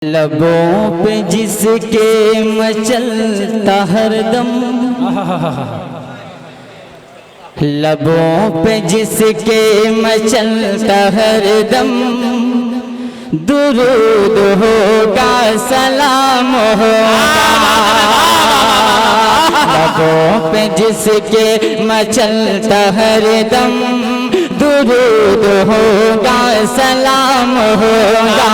لبوں پہ جس کے مچلتا ہر دم، لبوں پہ جس کے مچلتا ہر دم، درود ہوگا سلام ہوگا، لبوں پہ جس کے مچلتا ہر دم، درود ہوگا سلام ہوگا،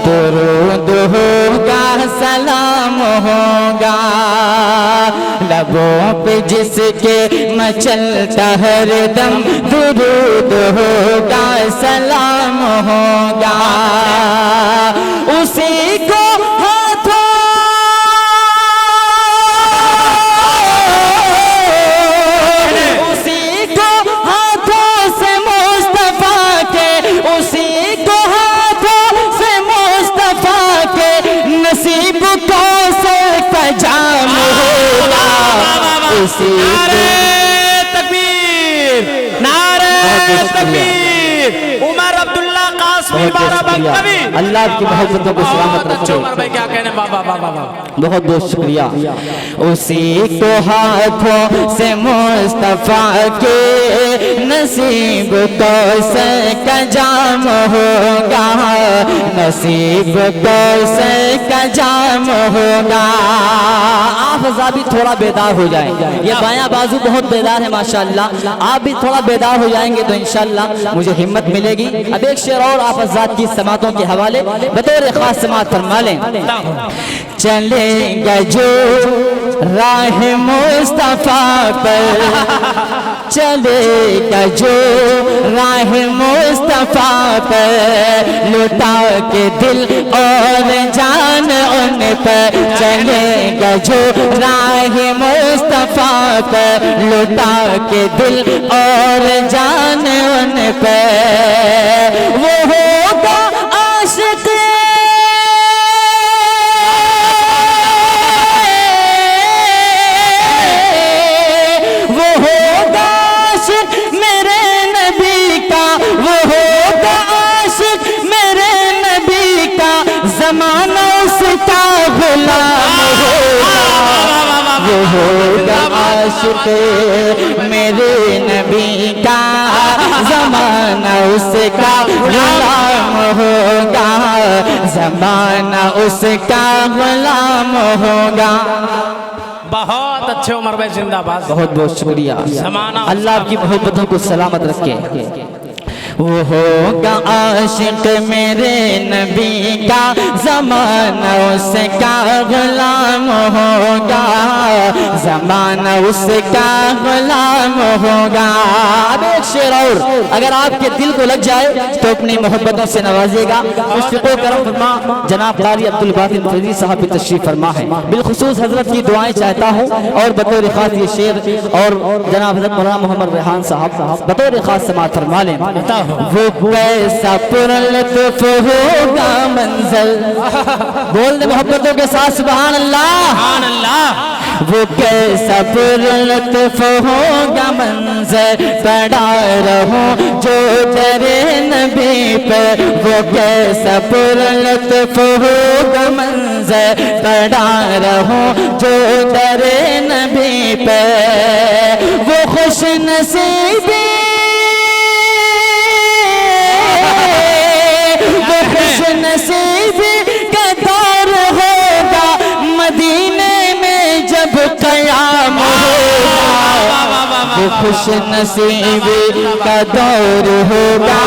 درود ہوگا سلام ہوگا، لبوں پہ جس کے مچلتا ہر دم، درود ہوگا سلام ہوگا، اسی کو نعرہ تکبیر، نعرہ تکبیر، عمر عبداللہ قاسمی بارہ بنکوی، اللہ کی محبتوں کو سلامت رکھے۔ عمر بھائی کیا کہنے بابا بابا بہت بہت شکریہ۔ اسی کو ہاتھوں سے مصطفیٰ کے نصیب کوثر کا جام ہوگا، نصیب کوثر کا جام ہوگا۔ آپ حضرات بھی تھوڑا بیدار ہو جائیں، یہ بایاں بازو بہت بیدار ہے ماشاءاللہ، آپ بھی تھوڑا بیدار ہو جائیں گے تو انشاءاللہ مجھے ہمت ملے گی۔ اب ایک شعر اور آپ حضرات کی سماعتوں کے حوالے بطور خاص سماعت فرما لیں۔ چلے گا جو راہ مصطفیٰ پر، چلے گا جو راہ مصطفیٰ پر، لٹا کے دل اور جان ان پر، چلے گا جو راہ مصطفیٰ پر، لٹا کے دل اور جان ان پر، وہ ہوگا عاشق زمانہ اس کا غلام ہوگا، وہ ہوگا عاشق میرے نبی کا، زمانہ اس کا غلام ہوگا، زمانہ اس کا غلام ہوگا۔ بہت اچھے عمر بھائی زندہ باد، بہت بہت شکریہ۔ اللہ آپ کی محبتوں کو سلامت رکھے۔ وہ ہوگا عاشق میرے نبی کا، زمانہ اس کا غلام ہوگا، زمانہ اس کا غلام ہوگا۔ اب ایک شعر اور اگر آپ کے دل کو لگ جائے تو اپنی محبتوں سے نوازے گا۔ مشفق و کرم فرما جناب قاری عبدالباقی مفیدی صاحب بھی تشریف فرما ہے، بالخصوص حضرت کی دعائیں چاہتا ہوں، اور بطور خاص یہ شعر اور جناب حضرت مولانا محمد ریحان صاحب بطور خاص سماعت فرما لیں۔ وہ کیسا پرلطف ہوگا منظر، بول دے محبتوں کے ساتھ سبحان اللہ، سبحان اللہ۔ وہ کیسا پرلطف ہوگا منظر، پڑا رہوں جو درے نبی پر، وہ کیسا پرلطف ہوگا منظر، پڑا رہوں جو درے نبی پر، وہ خوش نصیبی نصیب کا دور ہوگا، مدینے میں جب قیام ہوگا، وہ خوش نصیب کا دور ہوگا،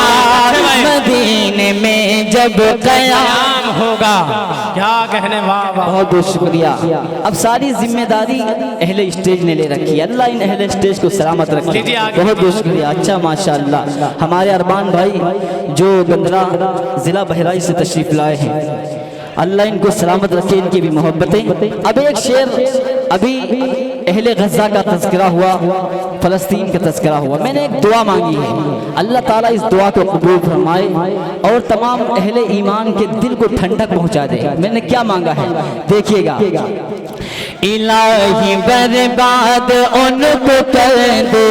مدینے میں جب قیام ہوگا۔ کیا کہنے بابا، بہت بہت شکریہ۔ اب ساری ذمہ داری اہل اسٹیج نے لے رکھی ہے، اللہ ان اہل اسٹیج کو سلامت رکھے۔ بہت بہت شکریہ۔ اچھا ماشاءاللہ ہمارے اربان بھائی جو گندرا ضلع بہرائچ سے تشریف لائے ہیں، اللہ ان کو سلامت رکھے، ان کی بھی محبتیں۔ اب ایک شعر، ابھی اہل غزہ کا تذکرہ ہوا، فلسطین کا تذکرہ ہوا، میں نے ایک دعا مانگی ہے، اللہ تعالیٰ اس دعا کو قبول فرمائے اور تمام اہل ایمان کے دل کو ٹھنڈک پہنچا دے۔ میں نے کیا مانگا ہے دیکھیے گا۔ الہی برباد ان کو کر دے،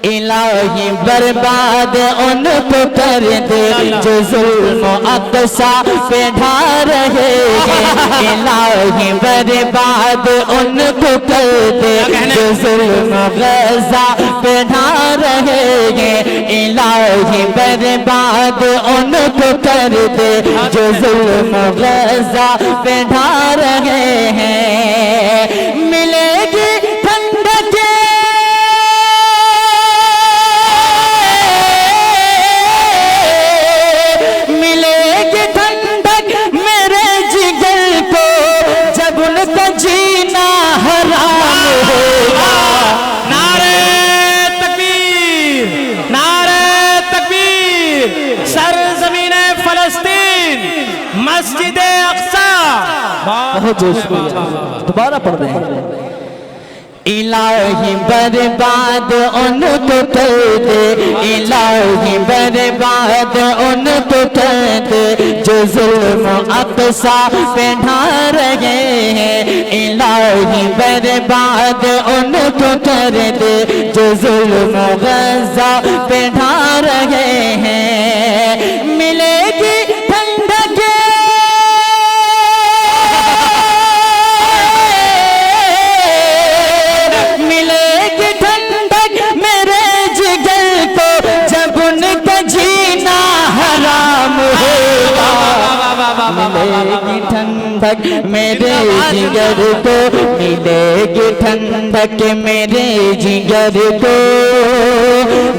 الہی برباد ان کو کر دے جو ظلم و اقصا پہ ڈھا رہے ہیں الہی برباد ان کو کر دے جو ظلم و غزہ پہ ڈھا رہے ہیں الہی برباد ان کو کر دے جو ظلم و غزہ پہ ڈھا رہے ہیں ملے گی مسجد اقصی بہت جوش دوبارہ پڑھ رہے ہیں الہی برباد ان کو کر دے الہی برباد ان کو کر دے جو ظلم و اقصا پہ ڈھا رہے ہیں الہی برباد ان کو کر دے جو ظلم و غزہ پہ ڈھا رہے ہیں ملے گی ملے گی ٹھنڈک میرے جگر کو ملے گی ٹھنڈک میرے جگر کو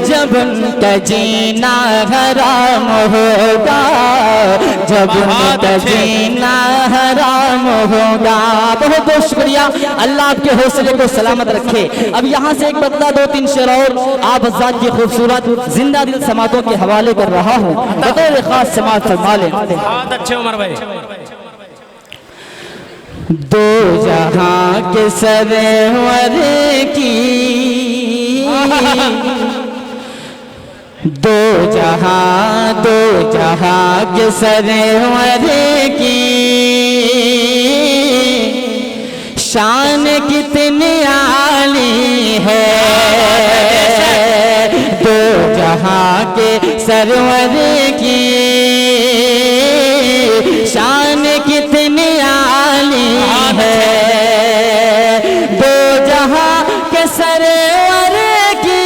جب ان کا جینا حرام ہوگا جب ان کا جینا حرام ہوگا بہت بہت شکریہ اللہ آپ کے حوصلے کو سلامت رکھے اب یہاں سے ایک بدلہ دو تین شعر اور آپ حضرات کی خوبصورت زندہ دل سماعتوں کے حوالے کر رہا ہوں بطور خاص سماعت فرما لیں بہت اچھے عمر بھائی دو جہاں کے سرور کی دو جہاں کے سرور کی شان کتنی عالی ہے دو جہاں کے سرور کی شان کتنی عالی ہے دو جہاں کے سرور کی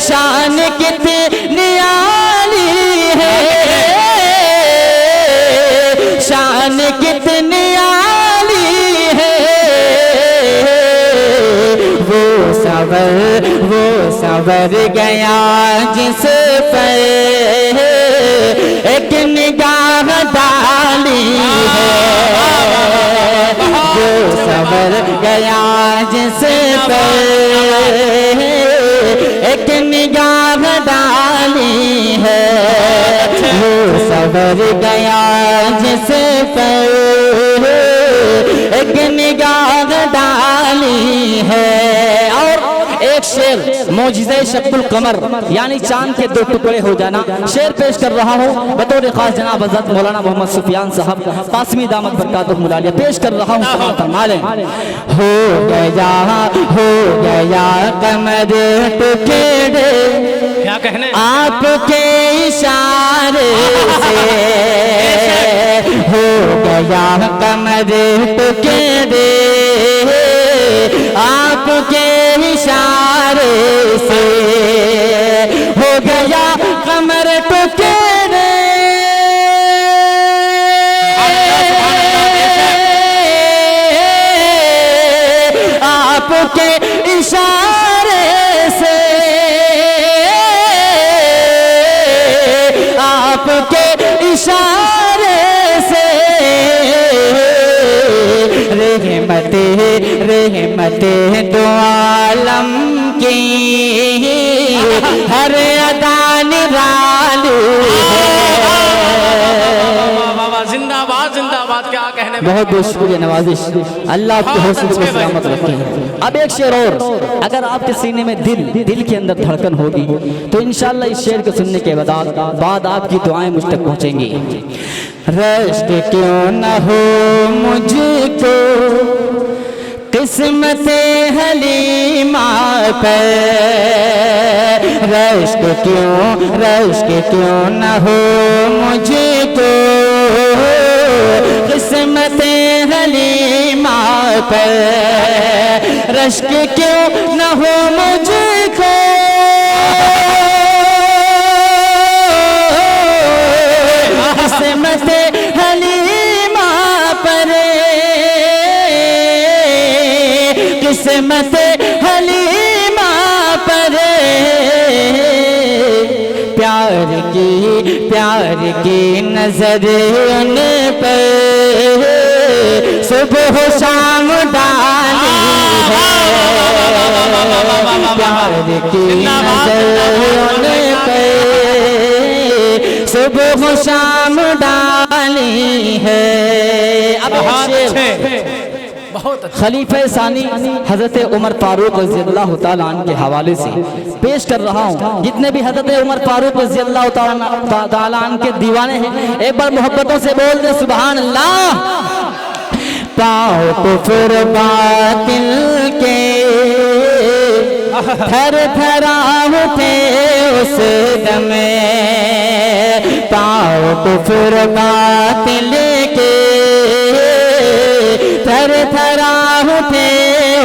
شان کتنی عالی ہے شان کتنی عالی ہے وہ سنور گیا جس پر ایک نگاہ ڈالی ہے وہ سنور گیا جس پر ایک نگاہ ڈالی ہے وہ سنور گیا جس پر ایک نگاہ ڈالی ہے اور ایک شعر معجزہ شق القمر یعنی چاند کے دو ٹکڑے ہو جانا شعر پیش کر رہا ہوں بطور خاص جناب حضرت مولانا محمد سفیان صاحب قاسمی دامت برکاتہ العالیہ پیش کر رہا ہوں سماعت فرما لیں ہو گیا قمر ٹکڑے کیا کہنے آپ کے اشارے سے ہو گیا قمر ٹکڑے آپ کے اشارے سے ہو گیا قمر ٹکڑے آپ کے اشارے سے آپ کے اشارے سے رحمت دو عالم کی ہر ادا نرالی ہے زندہ باد کیا کہنے کہنے بہت بہت شکریہ نوازش، اللہ آپ کے حوصلے کو سلامت رکھیں۔ اب ایک شعر اور، اگر آپ کے سینے میں دل کے اندر دھڑکن ہوگی تو انشاءاللہ اس شعر کو سننے کے بعد آپ کی دعائیں مجھ تک پہنچیں گی۔ رشک کیوں نہ ہو مجھ کو قسمت حلیمہ پر، رشک کیوں نہ ہو مجھ کو قسمت حلیمہ پر، رشک کیوں نہ ہو مجھ کو قسمت حلیمہ پر، قسمت حلیمہ پر، پیار کی نظر ان پر صبح و شام ڈالی ہے، پیار کی نظر ان پر صبح و شام ڈالی ہے۔ اب خلیفہ ثانی حضرت عمر فاروق رضی اللہ تعالیٰ عنہ کے حوالے سے پیش کر رہا ہوں۔ جتنے بھی حضرت عمر فاروق رضی اللہ تعالیٰ عنہ کے دیوانے ہیں ایک بار محبتوں سے بول دیں سبحان اللہ۔ پاؤں کفر باطل کے تھر تھرا اٹھے اس دم، پاؤں کفر باطل کے تھر تھرا اٹھے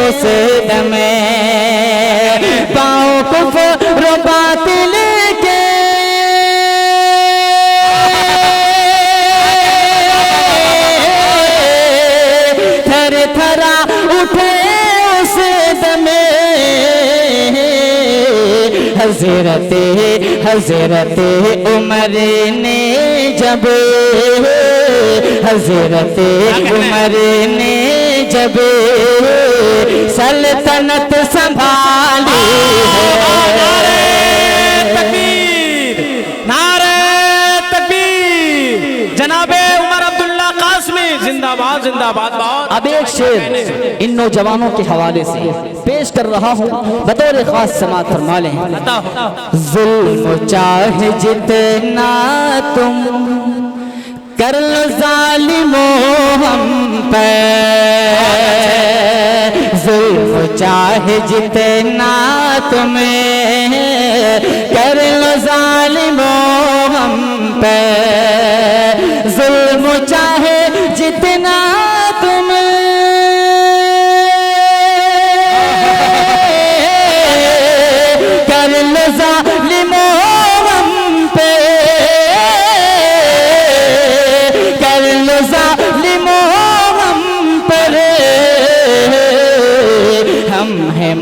اس دم، پاؤں کفر باطل کے تھر تھرا اٹھے اس دم، حضرت عمر نے جب سلطنت سنبھالی ہے، نعرہ تکبیر، جناب عمر عبداللہ قاسمی زندہ باد زندہ باد۔ اب ایک شعر ان نوجوانوں کے حوالے سے پیش کر رہا ہوں، بطور خاص سماعت فرما لیں۔ ظلم چاہے جتنا تم کر لو ظالموں ہم پر، ظلم چاہے جتنا تمہیں کر لو ظالموں ہم پر، ظلم چاہے جتنا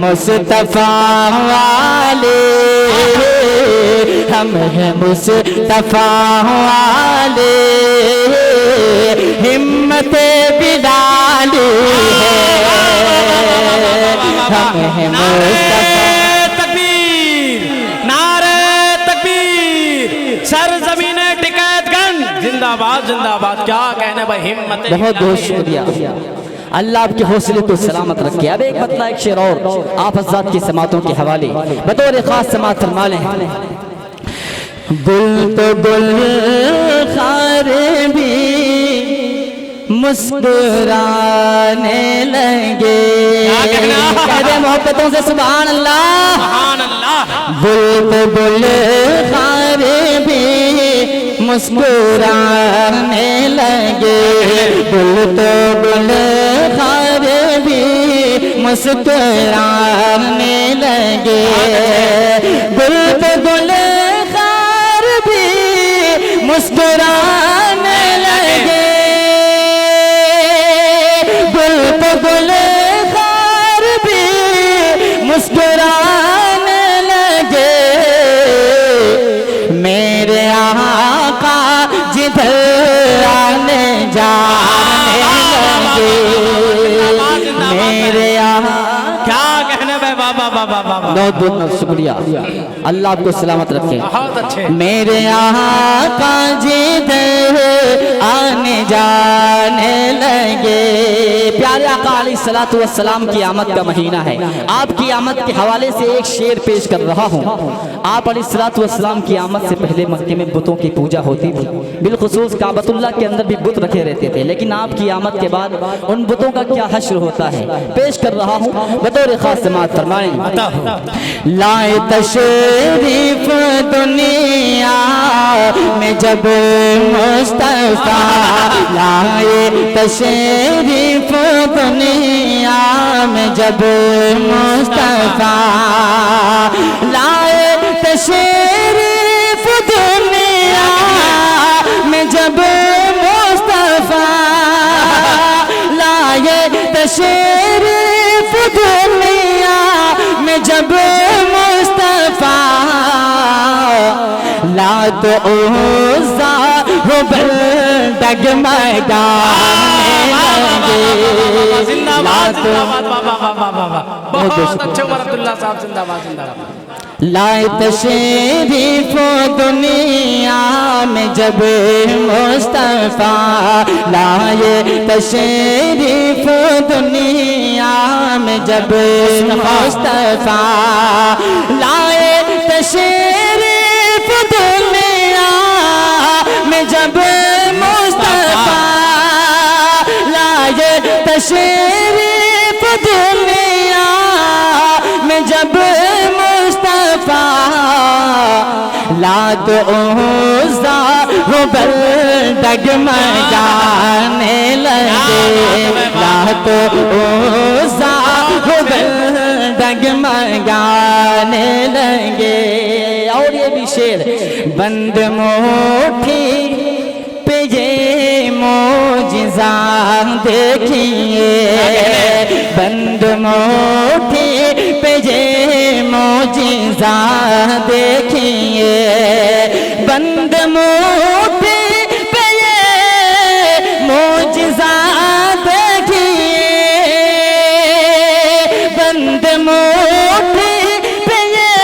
مصطفیٰ والے، ہم ہیں مصطفیٰ والے، ہمت بلالی ہے، ہم ہیں مصطفیٰ۔ تکبیر، نعرہ تکبیر، سرزمین ٹکیت گنج زندہ باد زندہ باد۔ کیا کہنے بھائی، ہمت بہت بہت شکریہ، اللہ آپ کے حوصلے کو سلامت رکھے۔ اب ایک مطلع ایک شعر اور آپ حضرات کی سماعتوں کے حوالے بطور خاص سماعت فرما لیں۔ گل تو گل خار بھی مسکرانے لگے، کہہ محبتوں سے سبحان اللہ۔ گل تو گل خار بھی مسکرانے لگے، گل تو گل خار بھی مسکرانے لگے، گل تو گل خار بھی مسکرانے لگے، گل تو گل خار بھی مسکرانے لگے، میرے آقا جدھر آنے جانے لگے، میرے آقا۔ کیا کہنے بھائی، بابا بابا بابا، بہت بہت شکریہ، اللہ آپ کو سلامت رکھے۔ بہت اچھے۔ میرے آقا جدھر آنے جانے لگے، پیارے آقا علیہ السلام کی آمد کا مہینہ ہے، آپ کی آمد کے حوالے سے ایک شعر پیش کر رہا ہوں۔ آپ علیہ السلام کی آمد سے پہلے مکے میں بتوں کی پوجا ہوتی تھی، بالخصوص کعبۃ اللہ کے اندر بھی بت رکھے رہتے تھے، لیکن آپ کی آمد کے بعد ان بتوں کا کیا حشر ہوتا ہے پیش کر رہا ہوں، بطور خاص سماعت فرمائیں۔ لائے تشریف دنیا میں جب مصطفیٰ، لائے تشریف دنیا میں جب مصطفیٰ، لائے تشریف دنیا میں جب مصطفیٰ، لائے تشریف دنیا میں جب مصطفیٰ، لات عزا ہبل ڈگمگانے لگے، لات بہت اچھے عمر عبداللہ صاحب، زندہ باد زندہ باد۔ لائے تشریف دنیا میں جب مصطفیٰ، لائے تشریف دنیا میں جب مصطفیٰ، لائے تشریف دنیا میں جب مصطفیٰ، لائے تشریف دنیا میں جب مصطفیٰ، لات عزا ہبل ڈگمگانے لگے، لات عزا ہبل ڈگمگانے لگے۔ اور یہ بھی شعر، بند مٹھی پہ یہ معجزہ دیکھیے، بند مٹھی پہ یہ معجزہ دیکھیے، بند مٹھی پہ یہ معجزہ دیکھیے، بند مٹھی پہ یہ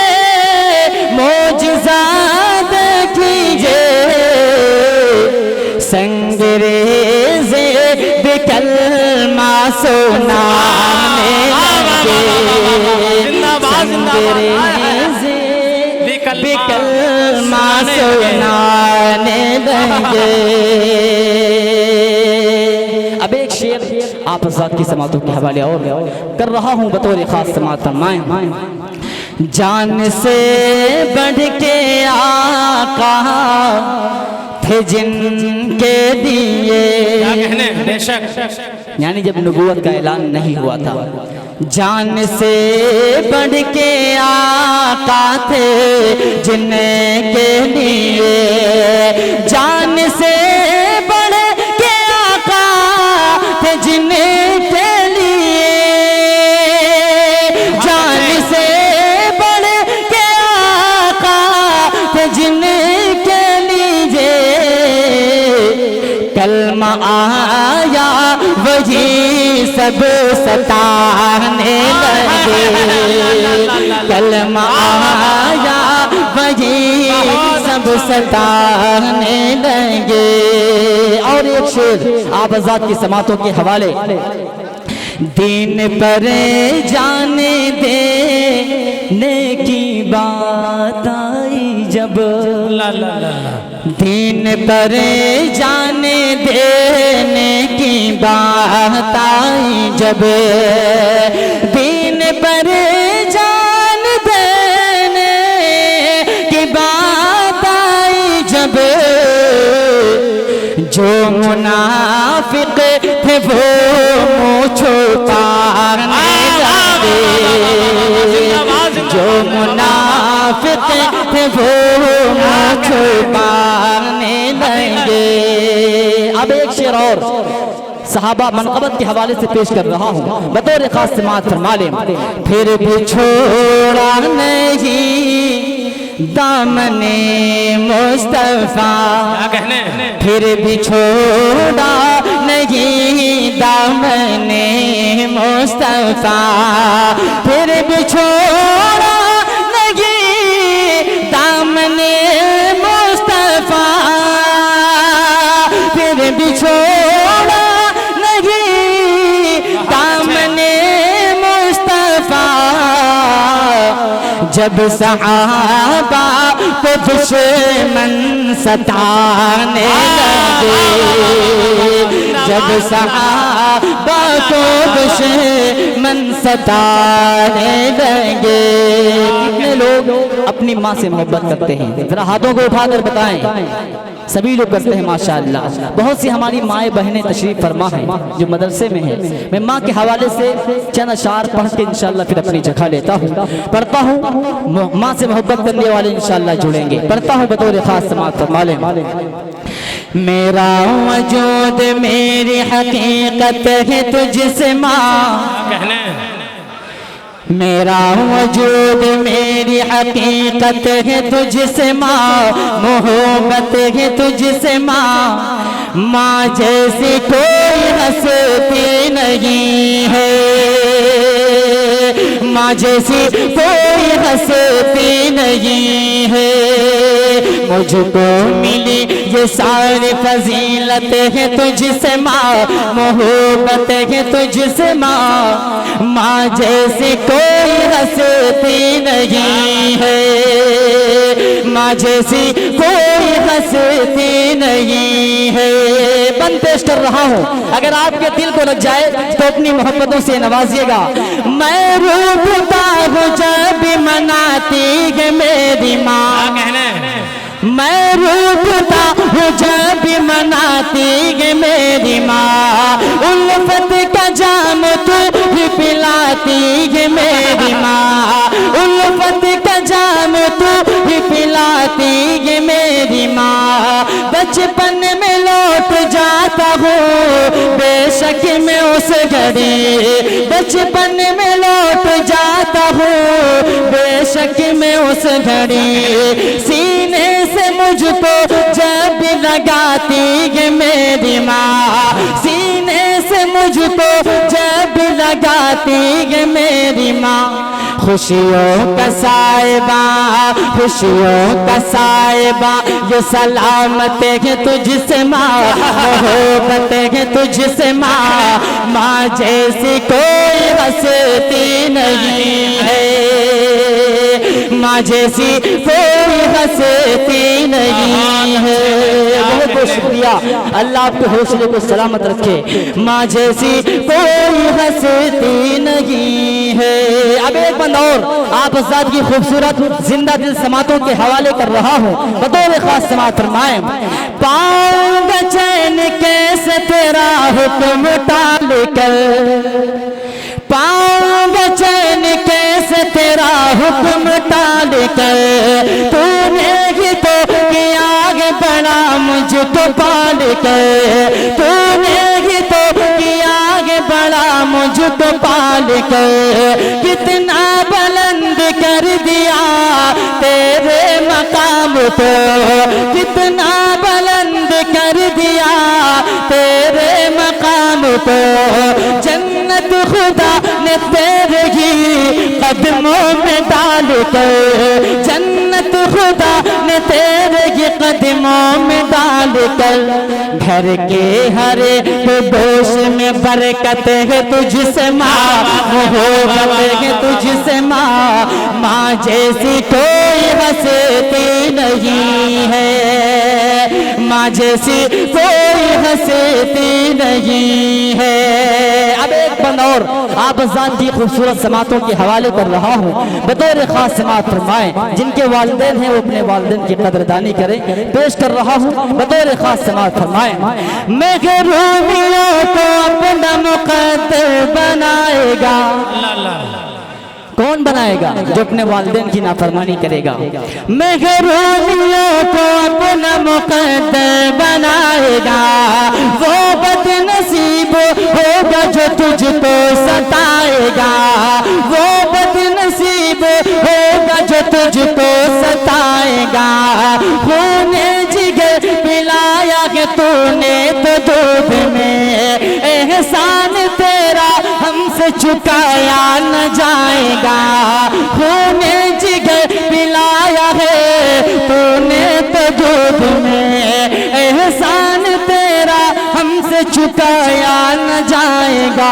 معجزہ دیکھیے، سنگریز بکلمہ سنانے لگے، سنگریز بکلمہ سنانے لگے۔ اب ایک شعر آپ ذات کی سماعتوں کے حوالے اور کر رہا ہوں، بطور خاص سماعت فرمائیں۔ جان سے بڑھ کے آقا تھے جن کے دیے، یعنی جب نبوت کا اعلان نہیں ہوا تھا، جان سے بڑھ کے آقا تھے جن کے لیے، جان سے بڑھ کے آقا تھے جن کے لیے، جان سے بڑھ کے آقا تھے جن کے لیے، کلمہ آیا وہی سب ستانے لگے، کلمہ آیا وہی سب ستانے لگے۔ اور ایک شعر آپ ذات کی سماعتوں کے حوالے، دین پر جانے دینے کی بات آئی جب، دین پر جانے دینے کی بات آئی جب، دین پر جان دینے کی بات آئی جب، جو منافق تھے وہ منہ چھپانے لگے، جو منافق تھے وہ منہ چھپانے لگے۔ اب ایک شعر اور صحابہ منقبت کے حوالے سے پیش کر رہا ہوں، بطور خاص سماعت فرما لیں۔ پھر بھی چھوڑا نہیں دامن مصطفیٰ، پھر بھی چھوڑا نہیں دامن مصطفیٰ، پھر بھی چھوڑا جب صحابہ کو دشمن ستانے لگے، جب صحابہ کو دشمن ستانے لگے۔ کتنے لوگ اپنی ماں سے محبت کرتے ہیں؟ ذرا ہاتھوں کو اٹھا کر بتائیں۔ سبھی لوگ کرتے ہیں ماشاءاللہ۔ بہت سی ہماری مائیں بہنیں تشریف فرما ہیں جو مدرسے میں ہیں۔ میں ماں کے حوالے سے چند اشعار پڑھ کے انشاءاللہ پھر اپنی جگہ لیتا ہوں، پڑھتا ہوں، ماں سے محبت کرنے والے انشاءاللہ جڑیں گے۔ پڑھتا ہوں بطور خاص سماعت فرما لیں۔ میرا وجود میری حقیقت ہے تجھ سے ماں، کہنا ہے میرا وجود میری حقیقت ہے تجھ سے ماں، محبت ہے تجھ سے ماں، ماں جیسی کوئی ہستی نہیں ہے، ماں جیسی کوئی ہستی نہیں ہے، مجھ کو ملی یہ ساری فضیلت ہے تجھ سے ماں، محبت ہے تجھ سے ماں، ماں جیسی کوئی ہستی نہیں ہے، ماں جیسی کوئی ہستی نہیں ہے۔ بند پیش کر رہا ہوں، اگر آپ کے دل کو لگ جائے تو اپنی محبتوں سے نوازیے گا۔ میں روٹھتا ہوں جب مناتی ہے میری ماں، میں روٹھتا ہوں جب مناتی ہے میری ماں، الفت کا جام تو ہی پلاتی ہے میری ماں، الفت کا جام تو ہی پلاتی ہے میری ماں، بچپن میں لوٹ جاتا ہوں بے شک میں اس گھڑی، بچپن میں لوٹ جاتا ہوں بے شک میں اس گھڑی، سینے سے مجھ کو جب لگاتی ہے میری ماں، سینے سے مجھ کو جب لگاتی ہے میری ماں، خوشیوں کا سائبہ، خوشیوں کا سائبہ، یہ سلامت ہے تجھ سے ماں، محبت ہے تجھ سے ماں، ماں جیسی کوئی ہستی نہیں ہے، ماں جیسی کوئی ہستی نہیں ہے۔ بہت بہت شکریہ، اللہ آپ کے حوصلے کو سلامت رکھے۔ ماں جیسی کوئی ہستی نہیں ہے۔ اب ایک بند اور آپ حضرات کی خوبصورت زندہ دل سماعتوں کے حوالے کر رہا ہوں، بطور خاص سماعت فرمائیں۔ پاؤں گا چین کیسے تیرا حکم ٹال کر، پاؤں گا چین کیسے تیرا حکم ٹال کر، تو نے ہی تو کیا ہے بڑا مجھ کو پال کر، تو نے ہی تو کیا ہے بڑا مجھ کو پال کر، کتنا بلند کر دیا تیرے مقام کو، کتنا بلند کر دیا تیرے مقام کو، جنت خدا نے تیرے ہی قدموں میں ڈال کر، جنت خدا نے تیرے ہی قدموں میں ڈال کر، گھر کے ہر گوش میں برکت ہے تجھ سے ماں، محبت ہے تجھ سے ماں، ماں جیسی کوئی ہستی نہیں ہے، ماں جیسی کوئی ہستی نہیں ہے۔ اب ایک بند اور آپ حضرات کی خوبصورت سماعتوں کے حوالے کر رہا ہوں، بطور خاص سماعت فرمائیں۔ جن کے والدین ہیں وہ اپنے والدین کی قدردانی کریں، پیش کر رہا ہوں بطور خاص سماعت فرمائیں۔ محرومیوں کو اپنا مقدر بنائے گا، کون بنائے گا؟ جو اپنے والدین کی نافرمانی کرے گا۔ محرومیوں کو اپنا مقدر بنائے گا، وہ بد نصیب ہوگا جو تجھ کو ستائے گا، وہ بد نصیب ہوگا جو تجھ کو ستائے گا، خون جگر پلایا کہ تو نے تو دودھ میں، احسان تیرا ہم سے چکایا نہ جائے گا، خون جگر پلایا ہے تو نے تو دودھ میں، احسان تیرا ہم سے چکایا نہ جائے گا،